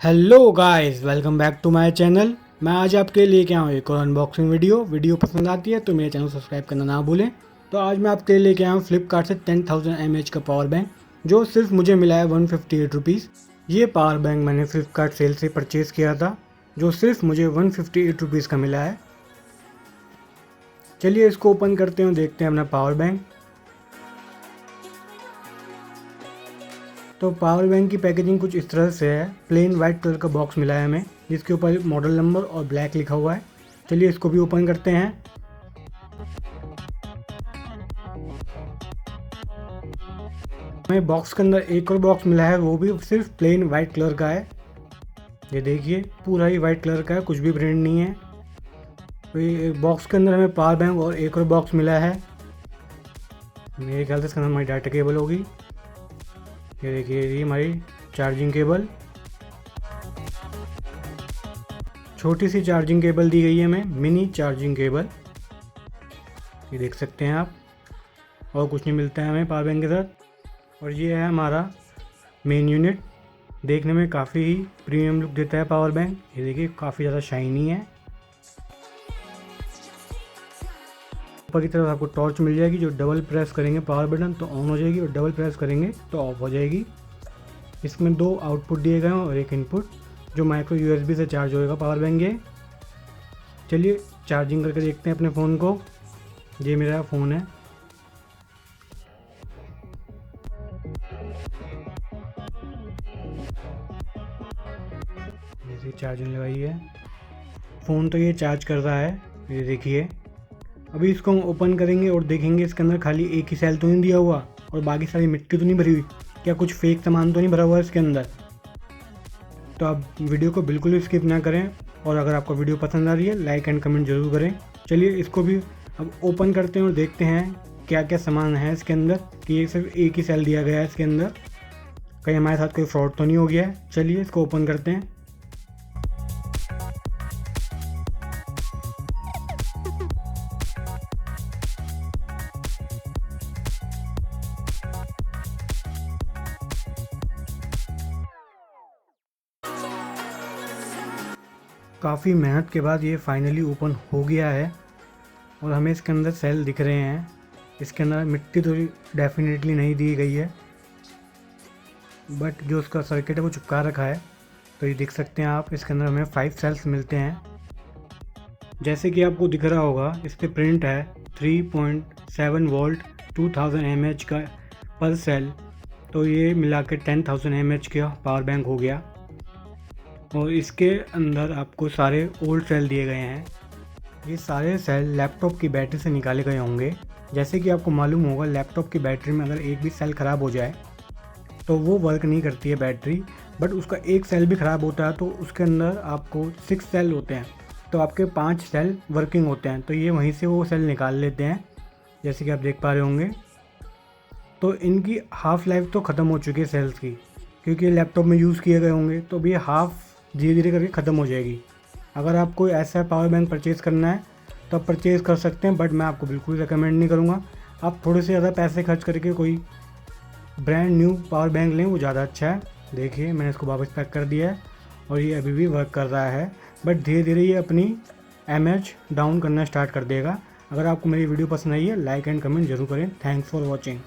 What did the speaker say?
Hello guys, welcome back to my channel. मैं आज आपके लिए क्या हूँ एक और अनबॉक्सिंग वीडियो पसंद आती है तो मेरे चैनल सब्सक्राइब करना ना भूलें। तो आज मैं आपके लिए लेके आया हूँ फ्लिपकार्ट से 10,000 mAh का पावर बैंक, जो सिर्फ मुझे मिला है 158 रुपीज़। ये पावर बैंक मैंने फ्लिपकार्ट सेल से परचेज़ किया था, जो सिर्फ मुझे 158 रुपीज़ का मिला है। चलिए इसको ओपन करते हैं और देखते हैं अपना पावर बैंक। तो पावर बैंक की पैकेजिंग कुछ इस तरह से है। प्लेन वाइट कलर का बॉक्स मिला है हमें, जिसके ऊपर मॉडल नंबर और ब्लैक लिखा हुआ है। चलिए इसको भी ओपन करते हैं। हमें बॉक्स के अंदर एक और बॉक्स मिला है, वो भी सिर्फ प्लेन वाइट कलर का है। ये देखिए पूरा ही वाइट कलर का है, कुछ भी प्रिंट नहीं है। तो ये बॉक्स के अंदर हमें पावर बैंक और एक और बॉक्स मिला है। मेरे ख्याल से इसके अंदर हमारी डाटा केबल होगी। ये देखिए ये हमारी चार्जिंग केबल, छोटी सी चार्जिंग केबल दी गई है हमें, मिनी चार्जिंग केबल। ये देख सकते हैं आप, और कुछ नहीं मिलता है हमें पावर बैंक के साथ। और ये है हमारा मेन यूनिट। देखने में काफ़ी ही प्रीमियम लुक देता है पावर बैंक। ये देखिए काफ़ी ज़्यादा शाइनी है। ऊपर की तरफ आपको टॉर्च मिल जाएगी, जो डबल प्रेस करेंगे पावर बटन तो ऑन हो जाएगी, और डबल प्रेस करेंगे तो ऑफ हो जाएगी। इसमें 2 आउटपुट दिए गए हैं और एक इनपुट, जो माइक्रो USB से चार्ज होएगा पावर बैंक ये। चलिए चार्जिंग करके देखते हैं अपने फ़ोन को। ये मेरा फ़ोन है। जैसे चार्जिंग लगाई है, फ़ोन तो ये चार्ज कर रहा है। ये देखिए अभी इसको हम ओपन करेंगे और देखेंगे इसके अंदर खाली एक ही सेल तो नहीं दिया हुआ और बाकी सारी मिट्टी तो नहीं भरी हुई, क्या कुछ फेक सामान तो नहीं भरा हुआ इसके अंदर। तो आप वीडियो को बिल्कुल भी स्किप ना करें, और अगर आपको वीडियो पसंद आ रही है लाइक एंड कमेंट जरूर करें। चलिए इसको भी अब ओपन करते हैं और देखते हैं क्या क्या सामान है इसके अंदर, कि ये सिर्फ एक ही सेल दिया गया है इसके अंदर। कहीं हमारे साथ कोई फ्रॉड तो नहीं हो गया है। चलिए इसको ओपन करते हैं। काफ़ी मेहनत के बाद ये फाइनली ओपन हो गया है, और हमें इसके अंदर सेल दिख रहे हैं। इसके अंदर मिट्टी तो डेफिनेटली नहीं दी गई है, बट जो उसका सर्किट है वो चिपका रखा है। तो ये देख सकते हैं आप, इसके अंदर हमें 5 सेल्स मिलते हैं। जैसे कि आपको दिख रहा होगा, इस पर प्रिंट है 3.7 वोल्ट 2000 mAh का पर सेल। तो ये मिला के 10,000 mAh का पावर बैंक हो गया। और इसके अंदर आपको सारे ओल्ड सेल दिए गए हैं। ये सारे सेल लैपटॉप की बैटरी से निकाले गए होंगे। जैसे कि आपको मालूम होगा, लैपटॉप की बैटरी में अगर एक भी सेल ख़राब हो जाए तो वो वर्क नहीं करती है बैटरी, बट उसका एक सेल भी ख़राब होता है तो उसके अंदर आपको 6 सेल होते हैं, तो आपके 5 सेल वर्किंग होते हैं। तो ये वहीं से वो सेल निकाल लेते हैं, जैसे कि आप देख पा रहे होंगे। तो इनकी हाफ़ लाइफ तो ख़त्म हो चुकी है सेल्स की, क्योंकि लैपटॉप में यूज़ किए गए होंगे, तो भी हाफ़ धीरे धीरे करके ख़त्म हो जाएगी। अगर आपको ऐसा पावर बैंक परचेज़ करना है तो आप परचेज़ कर सकते हैं, बट मैं आपको बिल्कुल रिकमेंड नहीं करूँगा। आप थोड़े से ज़्यादा पैसे खर्च करके कोई ब्रांड न्यू पावर बैंक लें, वो ज़्यादा अच्छा है। देखिए मैंने इसको वापस पैक कर दिया है और ये अभी भी वर्क कर रहा है, बट धीरे धीरे ये अपनी mAh डाउन करना स्टार्ट कर देगा। अगर आपको मेरी वीडियो पसंद आई है लाइक एंड कमेंट जरूर करें। Thanks for watching.